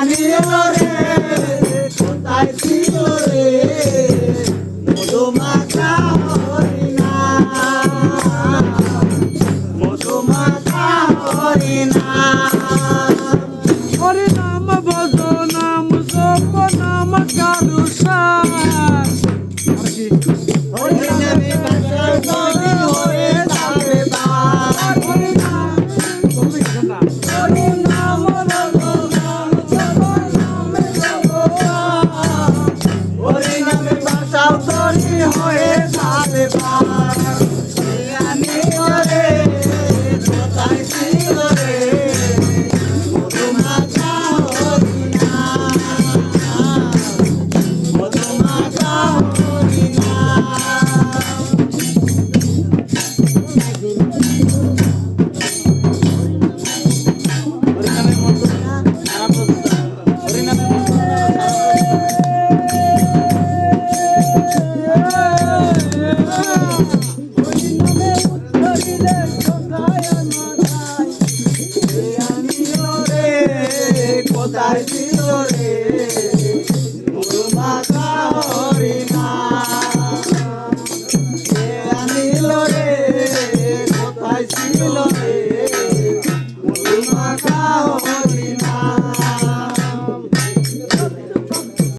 নিল রে কোথায় ছিল রে মধুমাখা হরিণা মধুমাখা হরিণা হরি নাম ভজ নাম জপ নাম কারুষার হরি নামে বাঁচার তরি হয়ে যাবে বার হরি নাম হরি নামে বাঁচার তরি হয়ে যাবে বার নিল রে কোথায় ছিল রে মধুমাখা হরিণা মধুমাখা হরিণা কোথায় ছিল রে